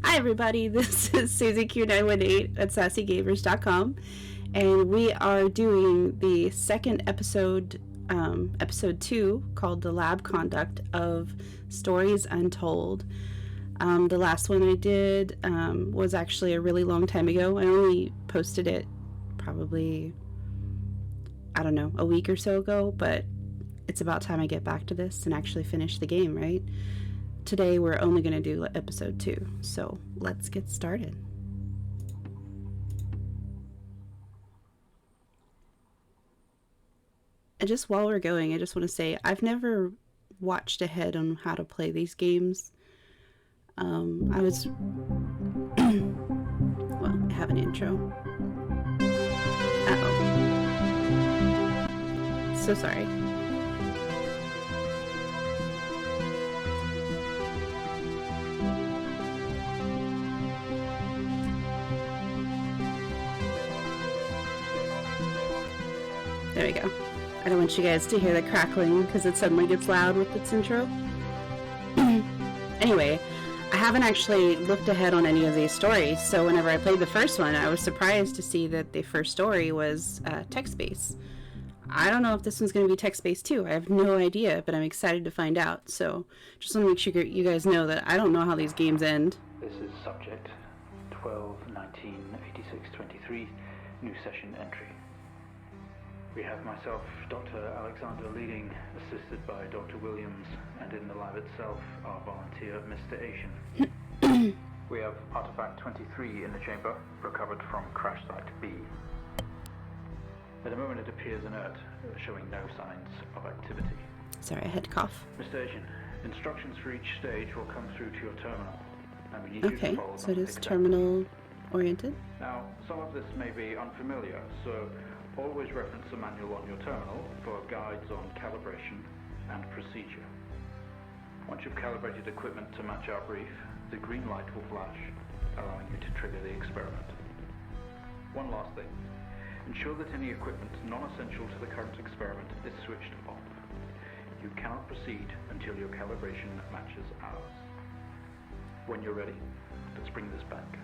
Hi everybody, this is Susie Q918 at sassygamers.com, and we are doing the second episode, episode 2, called The Lab Conduct of Stories Untold. The last one I did was actually a really long time ago. I only posted it probably, I don't know, a week or so ago, but it's about time I get back to this and actually finish the game, right? Today we're only going to do episode 2, so let's get started. And just while we're going, I just want to say I've never watched ahead on how to play these games. I was... well, I have an intro. Uh-oh. So sorry. There we go. I don't want you guys to hear the crackling because it suddenly gets loud with its intro. Anyway, I haven't actually looked ahead on any of these stories, so whenever I played the first one, I was surprised to see that the first story was text-based. I don't know if this one's going to be text-based too. I have no idea, but I'm excited to find out. So just want to make sure you guys know that I don't know how these games end. This is subject 12/19/86/23, new session entry. We have myself, Dr. Alexander leading, assisted by Dr. Williams, and in the lab itself, our volunteer, Mr. Asian. We have artifact 23 in the chamber, recovered from crash site B. At the moment it appears inert, showing no signs of activity. Sorry, I had to cough. Mr. Asian, instructions for each stage will come through to your terminal, and we need you to follow them. So it is terminal oriented. Now, some of this may be unfamiliar, so always reference the manual on your terminal for guides on calibration and procedure. Once you've calibrated equipment to match our brief, the green light will flash, allowing you to trigger the experiment. One last thing. Ensure that any equipment non-essential to the current experiment is switched off. You cannot proceed until your calibration matches ours. When you're ready, let's bring this back.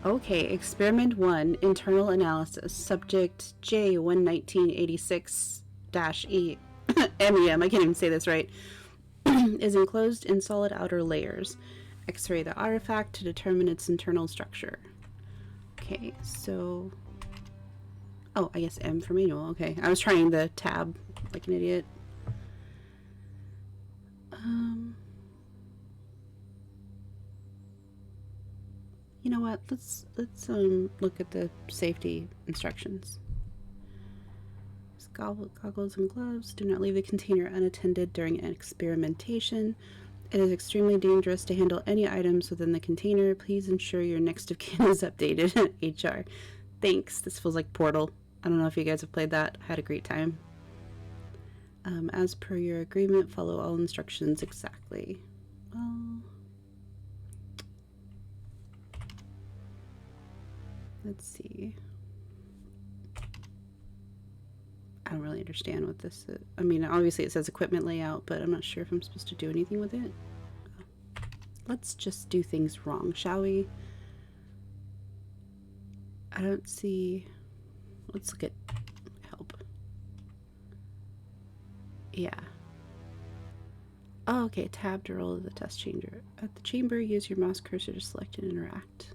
Okay, Experiment 1, Internal Analysis, Subject J11986-E, MEM, I can't even say this right, is enclosed in solid outer layers. X-ray the artifact to determine its internal structure. Okay, so... oh, I guess M for manual, okay. I was trying the tab like an idiot. You know what? Let's look at the safety instructions. Goggles and gloves. Do not leave the container unattended during an experimentation. It is extremely dangerous to handle any items within the container. Please ensure your next of kin is updated. HR. Thanks. This feels like Portal. I don't know if you guys have played that. I had a great time. As per your agreement, follow all instructions exactly. Well... let's see. I don't really understand what this is. I mean, obviously it says equipment layout, but I'm not sure if I'm supposed to do anything with it. Let's just do things wrong, shall we? I don't see... let's look at help. Yeah. Oh, okay. Tab to roll the test chamber. At the chamber, use your mouse cursor to select and interact.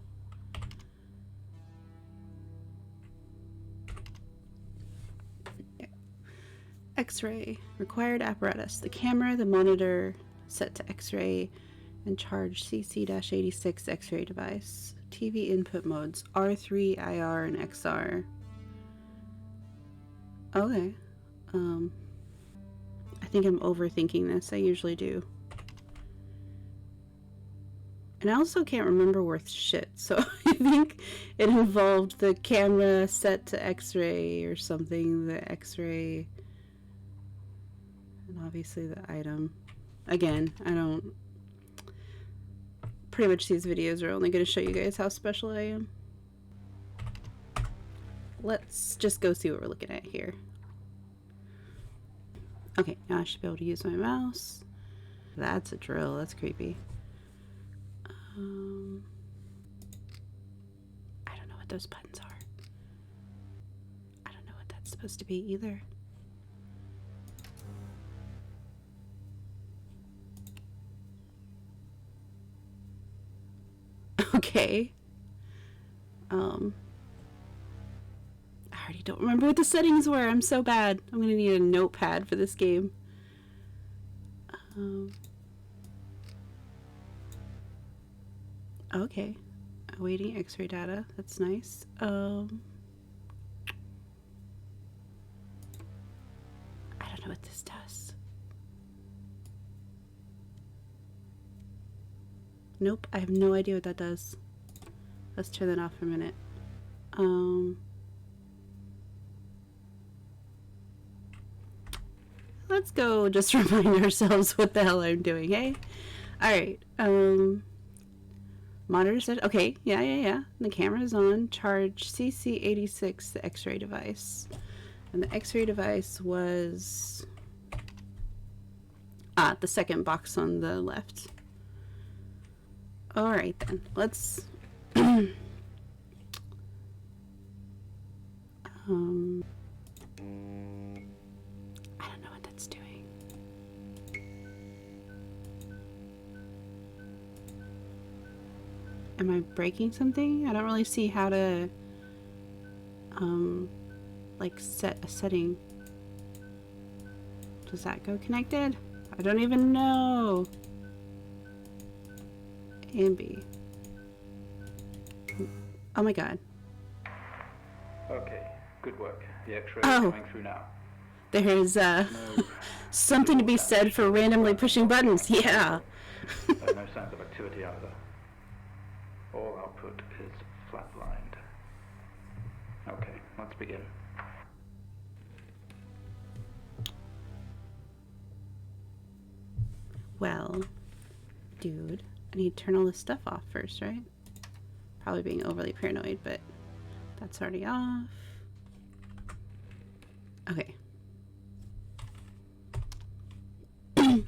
X-ray. Required apparatus. The camera, the monitor, set to X-ray, and charge CC-86 X-ray device. TV input modes. R3, IR, and XR. Okay. I think I'm overthinking this. I usually do. And I also can't remember worth shit, so I think it involved the camera set to X-ray or something. The X-ray... and obviously the item. Again, I don't... pretty much these videos are only going to show you guys how special I am. Let's just go see what we're looking at here. Okay, now I should be able to use my mouse. That's a drill. That's creepy. I don't know what those buttons are. I don't know what that's supposed to be either. Okay. I already don't remember what the settings were. I'm so bad. I'm gonna need a notepad for this game. Okay. Awaiting X-ray data. That's nice. I don't know what this does. Nope, I have no idea what that does. Let's turn that off for a minute. Let's go just remind ourselves what the hell I'm doing, hey? Alright, monitor set, okay, yeah. The camera's on. Charge CC86, the X-ray device. And the X-ray device was... the second box on the left. Alright then, let's... I don't know what that's doing. Am I breaking something? I don't really see how to like set a setting. Does that go connected? I don't even know. A and B. Oh my god. Okay, good work. The X-ray is coming through now. There's something to be said for randomly pushing buttons. Yeah. No signs of activity either. All output is flatlined. Okay, let's begin. Well, dude, I need to turn all this stuff off first, right? Probably being overly paranoid, but that's already off. Okay.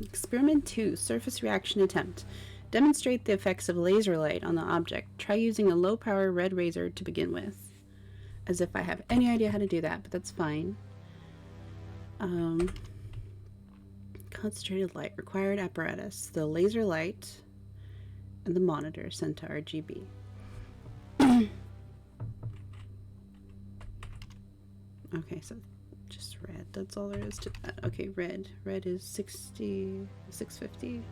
Experiment 2, surface reaction attempt. Demonstrate the effects of laser light on the object. Try using a low power red razor to begin with. As if I have any idea how to do that, but that's fine. Concentrated light. Required apparatus. The laser light and the monitor sent to RGB. Okay, so just red. That's all there is to that. Okay, red. Red is 650.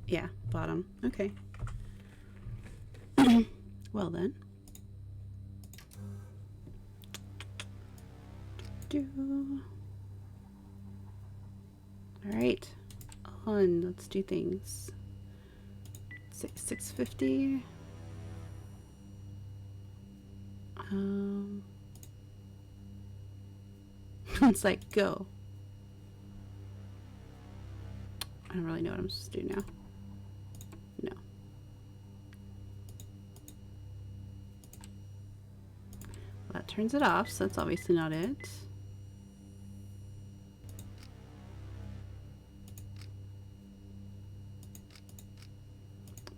Yeah, bottom. Okay. Well then. Alright. On. Let's do things. 650. It's like go. I don't really know what I'm supposed to do now. No. Well, that turns it off, so that's obviously not it.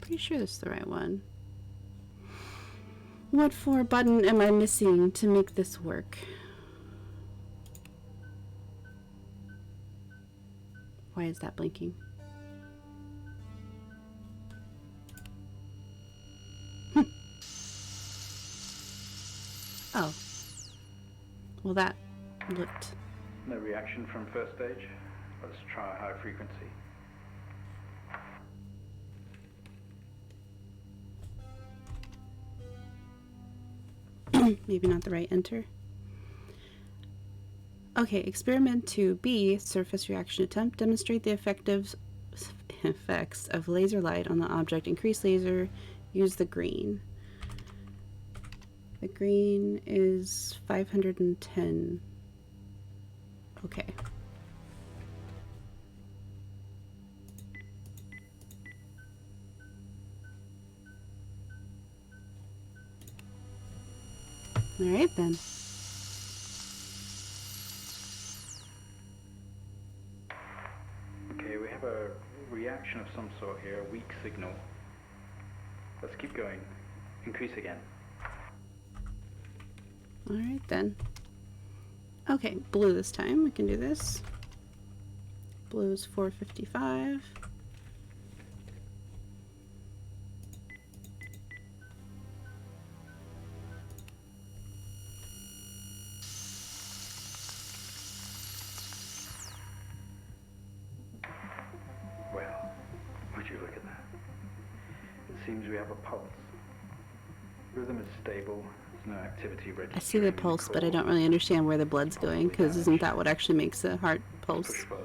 Pretty sure this is the right one. What for button am I missing to make this work? Why is that blinking? Oh. Well, that looked... No reaction from first stage. Let's try high frequency. Maybe not the right enter. Okay, experiment 2B, surface reaction attempt. Demonstrate the effects of laser light on the object. Increase laser, use the green. The green is 510. Okay. Alright then. Okay, we have a reaction of some sort here, a weak signal. Let's keep going. Increase again. Alright then. Okay, blue this time. We can do this. Blue is 455. Well, would you look at that? It seems we have a pulse. Rhythm is stable. There's no activity registered. I see the pulse, but I don't really understand where the blood's going, because isn't that what actually makes the heart pulse? Push further.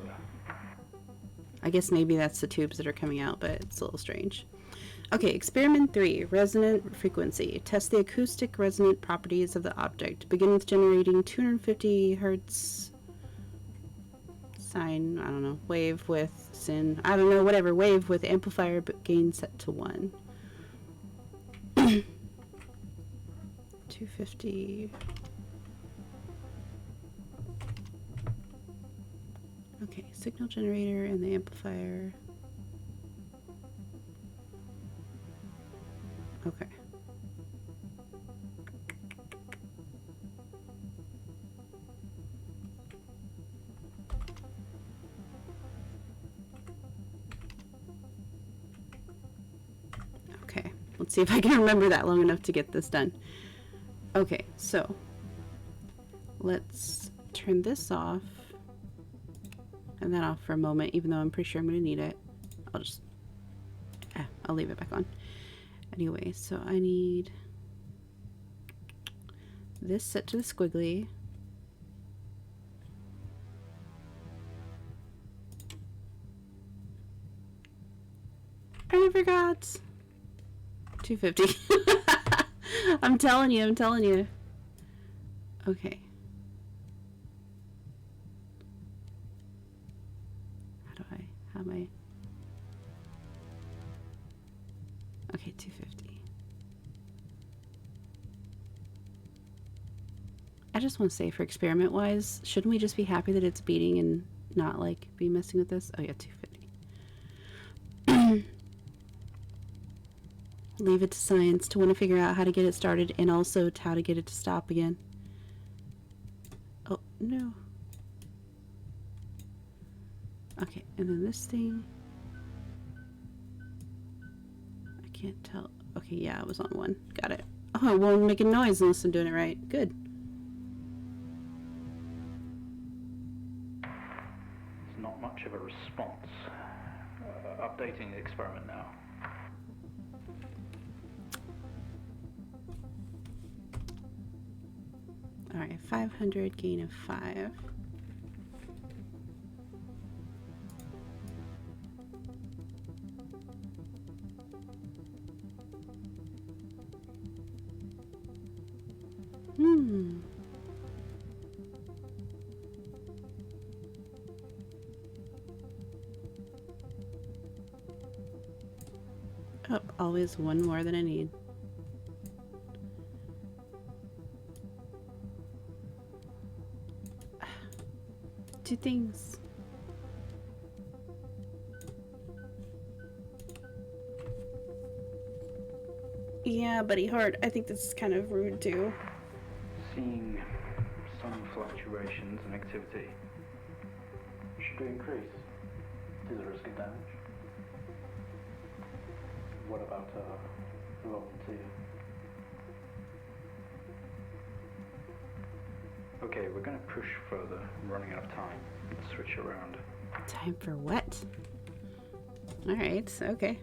I guess maybe that's the tubes that are coming out, but it's a little strange. Okay, experiment 3, resonant frequency. Test the acoustic resonant properties of the object. Begin with generating 250 hertz sine, I don't know, wave with sin, I don't know, whatever, wave with amplifier but gain set to 1. 250. Okay, signal generator and the amplifier. Okay. Okay, let's see if I can remember that long enough to get this done. Okay, so let's turn this off and that off for a moment, even though I'm pretty sure I'm going to need it. I'll leave it back on. Anyway, so I need this set to the squiggly. I forgot. 250. I'm telling you. Okay. How am I? Okay, 250. I just want to say, for experiment wise, shouldn't we just be happy that it's beating and not like be messing with this? Oh yeah, 250. Leave it to science to want to figure out how to get it started and also how to get it to stop again. Oh, no. Okay, and then this thing. I can't tell. Okay, yeah, it was on 1. Got it. Oh, it won't make a noise unless I'm doing it right. Good. It's not much of a response. Updating the experiment now. Alright, 500, gain of 5. Oh, always one more than I need. Two things. Yeah, buddy heart. I think this is kind of rude too. Seeing some fluctuations in activity. Should we increase? Is there a risk of damage? What about volunteer? Okay, we're going to push further. I'm running out of time. Let's switch around. Time for what? Alright, okay.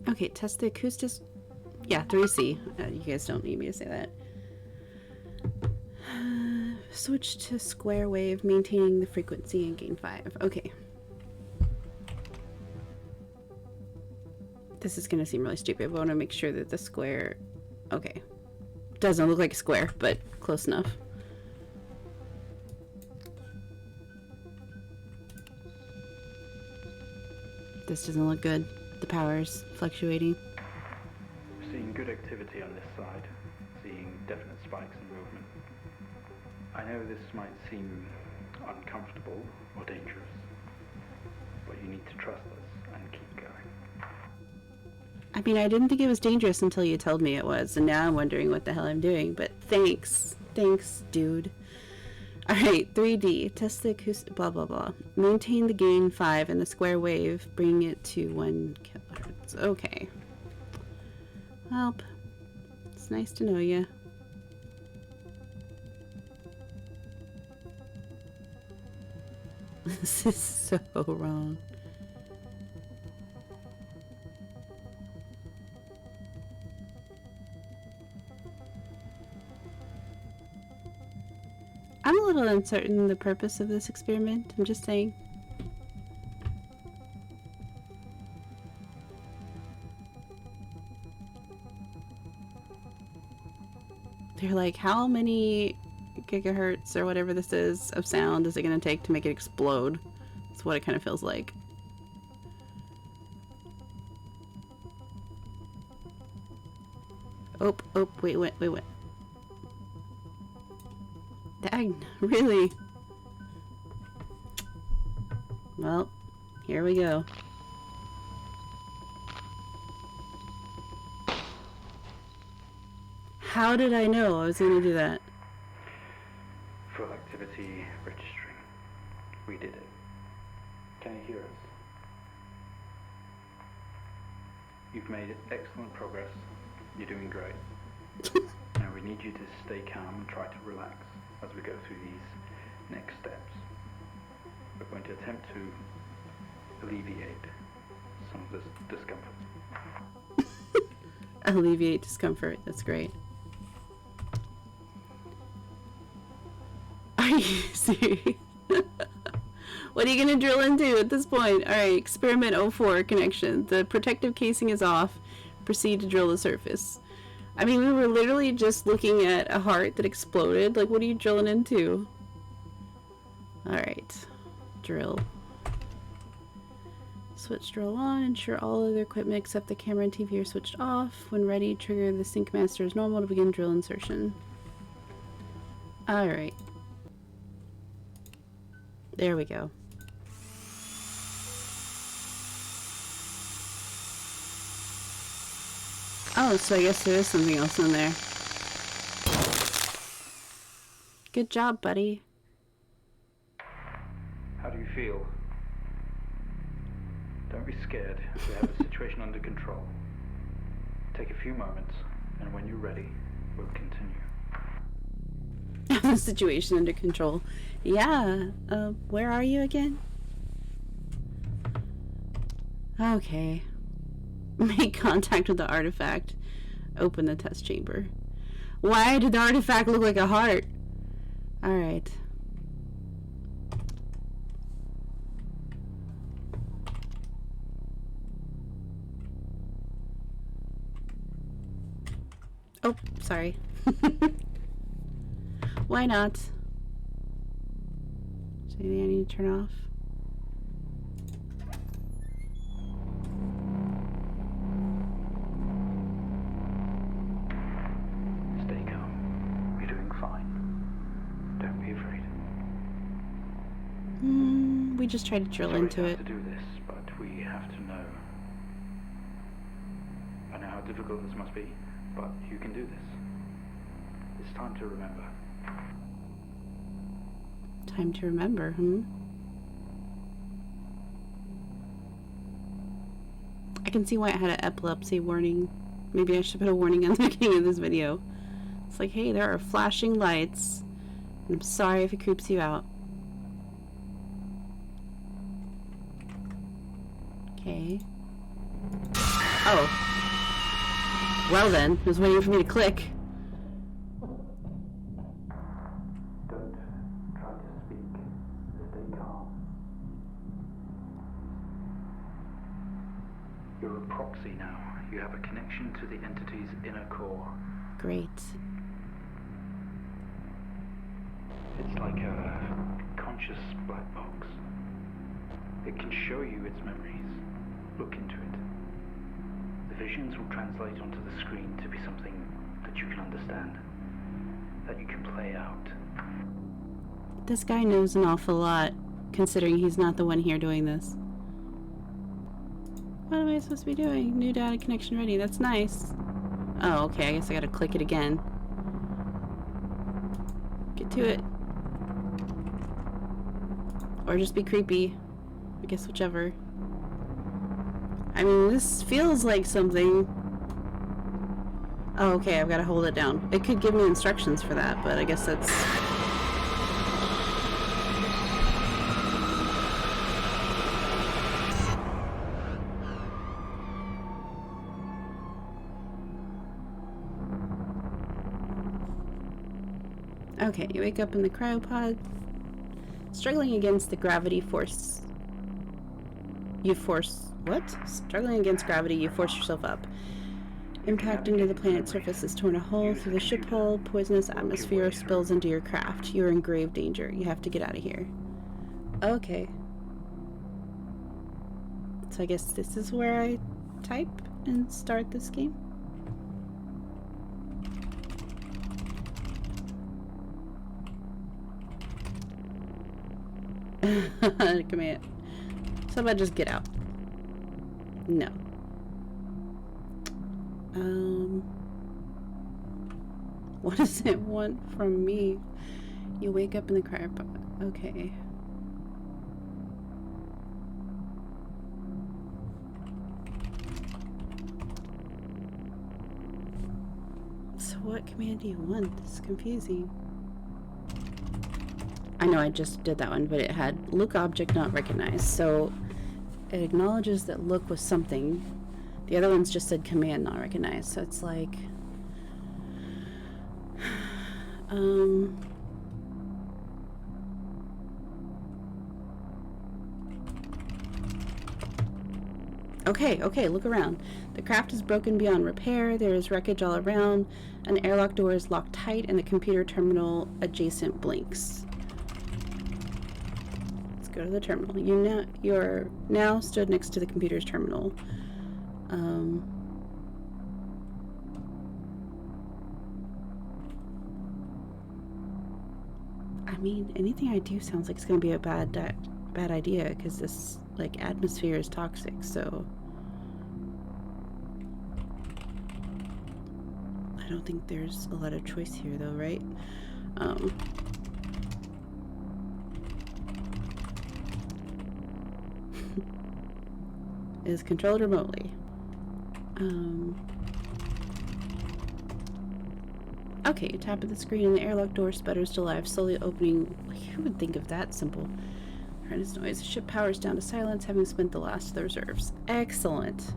Okay, test the acoustics. Yeah, 3C. You guys don't need me to say that. Switch to square wave, maintaining the frequency and gain 5. Okay. This is going to seem really stupid, but I want to make sure that the square... Okay. Doesn't look like a square, but close enough. This doesn't look good. The power's fluctuating. We're seeing good activity on this side. Seeing definite spikes in movement. I know this might seem uncomfortable or dangerous, but you need to trust us and keep going. I mean, I didn't think it was dangerous until you told me it was, and now I'm wondering what the hell I'm doing, but thanks. Thanks, dude. Alright, 3D. Test the acoustic, blah, blah, blah. Maintain the gain 5 and the square wave, bring it to 1 kilohertz. Okay. Welp. It's nice to know you. This is so wrong. I'm a little uncertain the purpose of this experiment. I'm just saying. They're like, how many gigahertz or whatever this is of sound is it going to take to make it explode? That's what it kind of feels like. Oh, wait. Dag, really? Well, here we go. How did I know I was going to do that? Full activity registering. We did it. Can you hear us? You've made excellent progress. You're doing great. Now we need you to stay calm and try to relax as we go through these next steps. We're going to attempt to alleviate some of this discomfort. Alleviate discomfort. That's great. Are you serious? What are you going to drill into at this point? Alright, experiment 04 connection. The protective casing is off. Proceed to drill the surface. I mean, we were literally just looking at a heart that exploded. Like, what are you drilling into? Alright. Drill. Switch drill on. Ensure all other equipment except the camera and TV are switched off. When ready, trigger the sync master as normal to begin drill insertion. Alright. There we go. Oh, so I guess there is something else in there. Good job, buddy. How do you feel? Don't be scared. We have the situation under control. Take a few moments, and when you're ready, we'll continue. The situation under control. Yeah. Where are you again? Okay. Make contact with the artifact. Open the test chamber. Why did the artifact look like a heart? Alright. Oh, sorry. Why not? Is there anything I need to turn off? Stay calm. You're doing fine. Don't be afraid. We just tried to drill into it. To do this, but we have to know. I know how difficult this must be, but you can do this. It's time to remember. Time to remember, I can see why it had an epilepsy warning. Maybe I should put a warning on the beginning of this video. It's like, hey, there are flashing lights. And I'm sorry if it creeps you out. Okay. Oh. Well then, it was waiting for me to click. Don't try to speak. Stay calm. You're a proxy now. You have a connection to the entity's inner core. Great. It's like a conscious black box. It can show you its memories. Look into it. The visions will translate onto the screen to be something that you can understand. that you can play out. This guy knows an awful lot, considering he's not the one here doing this. What am I supposed to be doing? New data connection ready. That's nice. Oh, okay. I guess I gotta click it again. Get to it. Or just be creepy. I guess whichever. I mean, this feels like something. Oh, okay. I've gotta hold it down. It could give me instructions for that, but I guess that's... Okay, you wake up in the cryopod, struggling against the gravity force. Struggling against gravity, you force yourself up. Impact into the planet's surface has torn a hole through the ship hull. Poisonous atmosphere spills into your craft. You are in grave danger. You have to get out of here. Okay. So I guess this is where I type and start this game. Command. So about just get out. No. What does it want from me? You wake up in the cryopod. Okay. So what command do you want? This is confusing. I know I just did that one, but it had look object not recognized. So it acknowledges that look was something. The other ones just said command not recognized. So it's like... Okay, look around. The craft is broken beyond repair. There is wreckage all around. An airlock door is locked tight and the computer terminal adjacent blinks. Let's go to the terminal. You're now stood next to the computer's terminal. I mean, anything I do sounds like it's going to be a bad idea because this like atmosphere is toxic. So I don't think there's a lot of choice here, though, right? Is controlled remotely. Okay, you tap at the screen and the airlock door sputters to life, slowly opening. Who would think of that simple? Horrendous noise. The ship powers down to silence, having spent the last of the reserves. Excellent.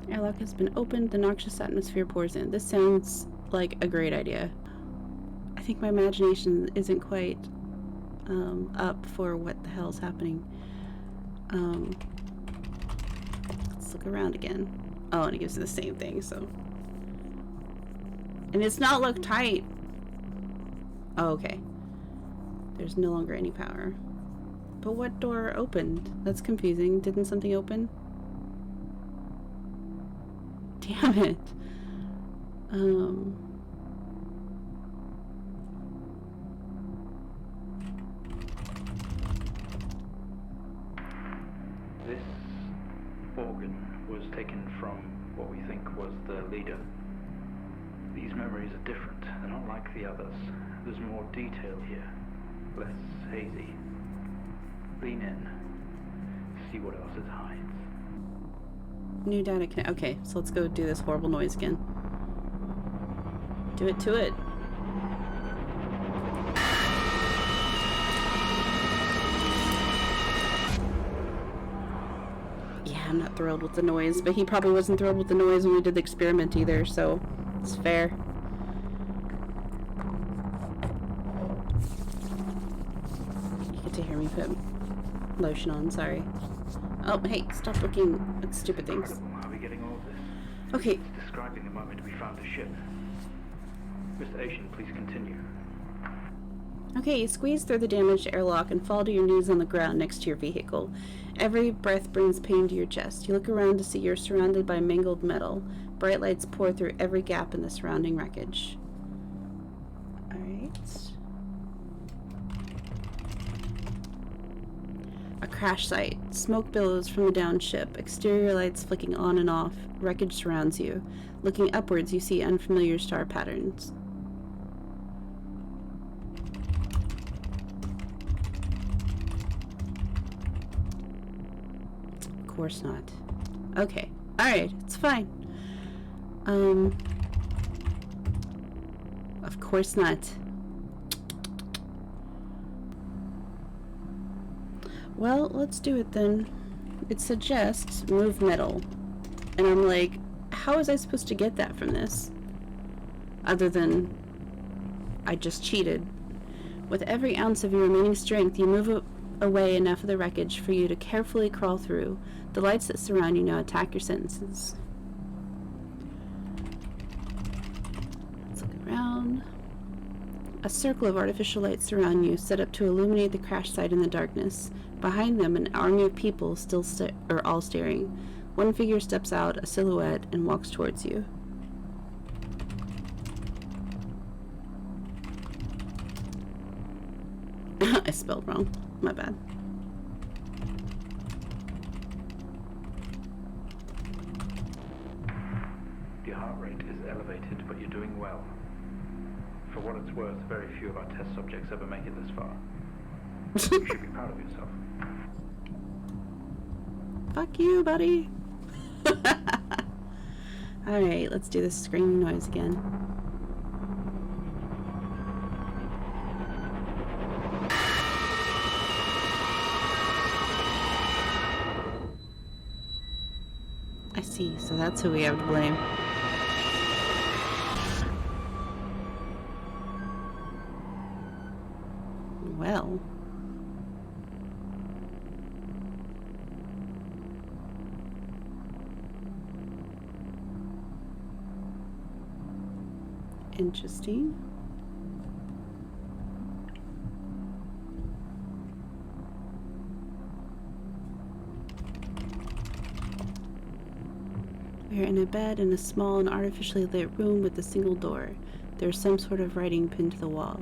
Airlock has been opened. The noxious atmosphere pours in. This sounds like a great idea. I think my imagination isn't quite up for what the hell's happening. Let's look around again. Oh, and it gives it the same thing, so. And it's not look tight. Oh, okay. There's no longer any power. But what door opened? That's confusing. Didn't something open? Damn it. This organ was taken from what we think was the leader. These memories are different. They're not like the others. There's more detail here. Less hazy. Lean in. See what else it hides. New data can. Okay, so let's go do this horrible noise again. Do it to it. Yeah, I'm not thrilled with the noise, but he probably wasn't thrilled with the noise when we did the experiment either, so it's fair. You get to hear me put lotion on, sorry. Oh, hey, stop looking at stupid things. How are we getting all of this? Okay. It's describing the moment we found the ship. Mr. Asian, please continue. Okay, you squeeze through the damaged airlock and fall to your knees on the ground next to your vehicle. Every breath brings pain to your chest. You look around to see you're surrounded by mangled metal. Bright lights pour through every gap in the surrounding wreckage. Alright. A crash site. Smoke billows from the downed ship. Exterior lights flicking on and off. Wreckage surrounds you. Looking upwards, you see unfamiliar star patterns. Of course not. Okay. Alright, it's fine. Of course not. Well, let's do it then. It suggests move metal. And I'm like, how was I supposed to get that from this? Other than I just cheated. With every ounce of your remaining strength, you move away enough of the wreckage for you to carefully crawl through. The lights that surround you now attack your senses. Let's look around. A circle of artificial lights surround you, set up to illuminate the crash site in the darkness. Behind them, an army of people still are all staring. One figure steps out, a silhouette, and walks towards you. I spelled wrong. My bad. Your heart rate is elevated, but you're doing well. For what it's worth, very few of our test subjects ever make it this far. You should be proud of yourself. Fuck you, buddy. Alright, let's do this screaming noise again. I see, so that's who we have to blame. Well. Interesting. We are in a bed in a small and artificially lit room with a single door. There is some sort of writing pinned to the wall.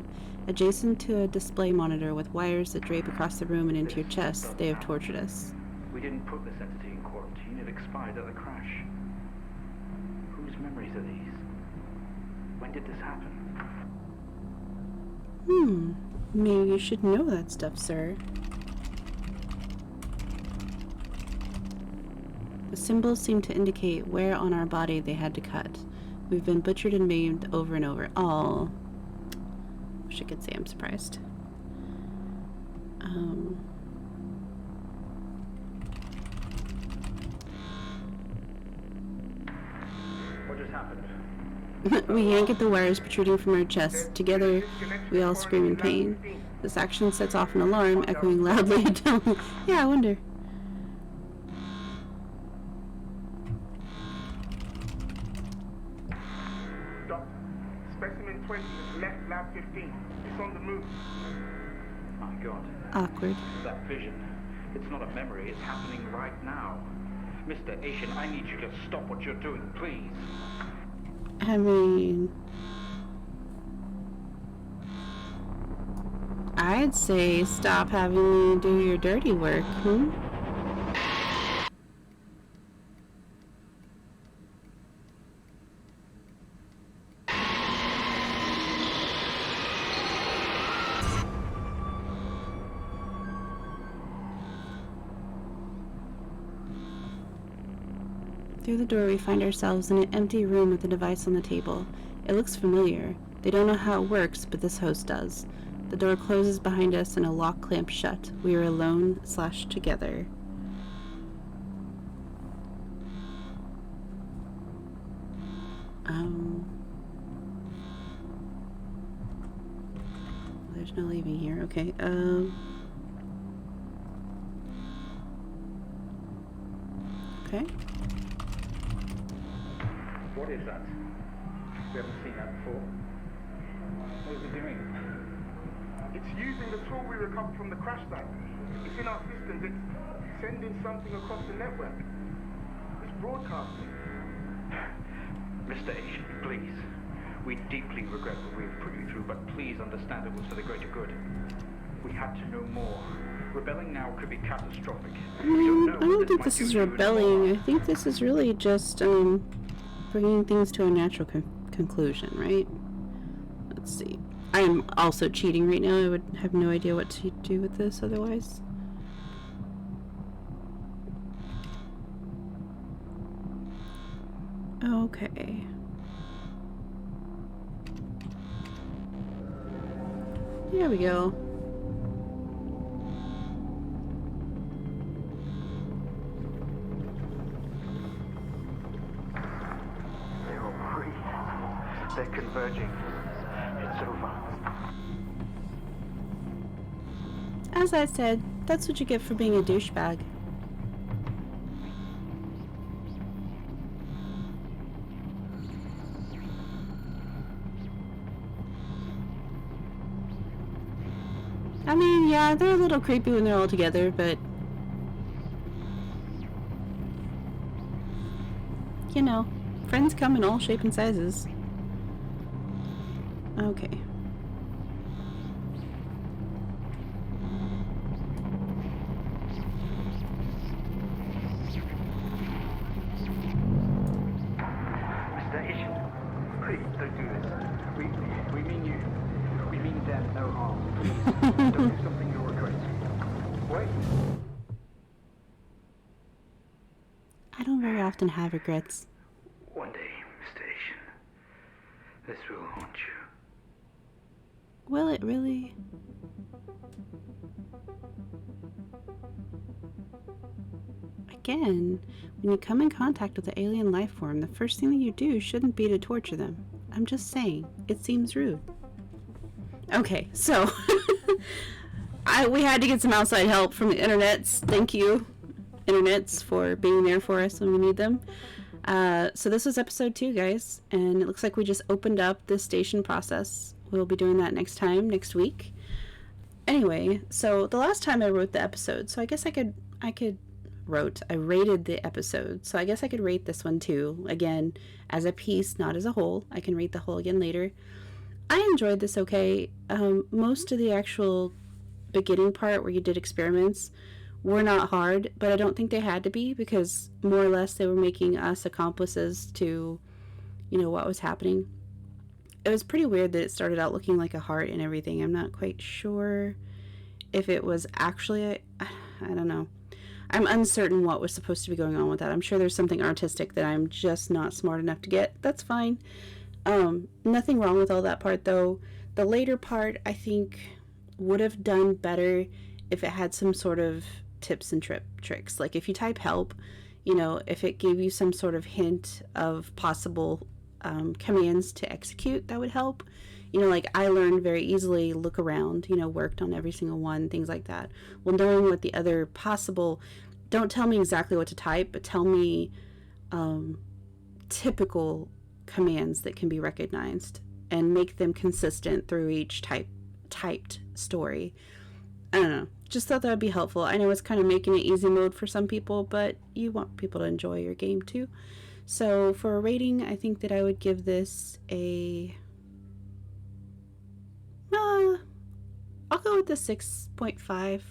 Adjacent to a display monitor with wires that drape across the room and into your chest, they have tortured us. We didn't put this entity in quarantine. It expired at the crash. Whose memories are these? When did this happen? Maybe you should know that stuff, sir. The symbols seem to indicate where on our body they had to cut. We've been butchered and maimed over and over. Oh, wish I could say I'm surprised. What just happened? We yank at the wires protruding from our chests. Together, we all scream in pain. This action sets off an alarm, echoing loudly down. Yeah, I wonder. Specimen 20 has left lab 15. It's on the move. My God. Awkward. That vision. It's not a memory. It's happening right now. Mr. Asian, I need you to stop what you're doing, please. I mean, I'd say stop having me do your dirty work, Through the door, we find ourselves in an empty room with a device on the table. It looks familiar. They don't know how it works, but this host does. The door closes behind us and a lock clamps shut. We are alone/together. There's no leaving here. Okay, okay. What is that? We haven't seen that before. What is it doing? It's using the tool we recovered from the crash site. It's in our systems. It's sending something across the network. It's broadcasting. Mr. Asian, please. We deeply regret what we have put you through, but please understand it was for the greater good. We had to know more. Rebelling now could be catastrophic. I don't think this is rebelling. I think this is really just bringing things to a natural conclusion, right? Let's see. I am also cheating right now. I would have no idea what to do with this otherwise. Okay. There we go. They're converging. It's over. As I said, that's what you get for being a douchebag. I mean, yeah, they're a little creepy when they're all together, but you know, friends come in all shapes and sizes. Okay. Mr. Asian, please don't do this. We mean you. We mean them no harm. Please, don't do something you'll regret. Wait. I don't very often have regrets. One day, Mr. Asian, this will haunt you. Will it really? Again, when you come in contact with an alien life form, the first thing that you do shouldn't be to torture them. I'm just saying, it seems rude. Okay, so we had to get some outside help from the internets. Thank you, internets, for being there for us when we need them. So this was episode 2, guys, and it looks like we just opened up the station process. We'll be doing that next week. Anyway, so the last time I wrote the episode, so I guess I rated the episode, so I guess I could rate this one too, again, as a piece, not as a whole. I can rate the whole again later. I enjoyed this okay. Most of the actual beginning part where you did experiments were not hard, but I don't think they had to be, because more or less they were making us accomplices to, what was happening. It was pretty weird that it started out looking like a heart and everything. I'm not quite sure if it was actually I don't know. I'm uncertain what was supposed to be going on with that. I'm sure there's something artistic that I'm just not smart enough to get. That's fine. Nothing wrong with all that part, though. The later part, I think, would have done better if it had some sort of tips and tricks. Like if you type help, if it gave you some sort of hint of possible commands to execute, that would help. Like I learned very easily, look around, worked on every single one, things like that. Well, knowing what the other possible, don't tell me exactly what to type, but tell me typical commands that can be recognized and make them consistent through each typed story. I don't know. Just thought that would be helpful. I know it's kind of making it easy mode for some people, but you want people to enjoy your game too. So for a rating, I think that I would give this a... I'll go with the 6.5.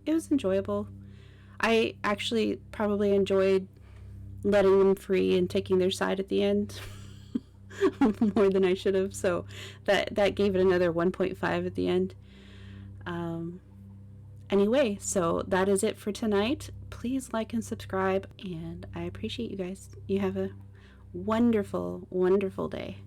It was enjoyable. I actually probably enjoyed letting them free and taking their side at the end more than I should have. So that gave it another 1.5 at the end. Anyway, so that is it for tonight. Please like and subscribe, and I appreciate you guys. You have a wonderful, wonderful day.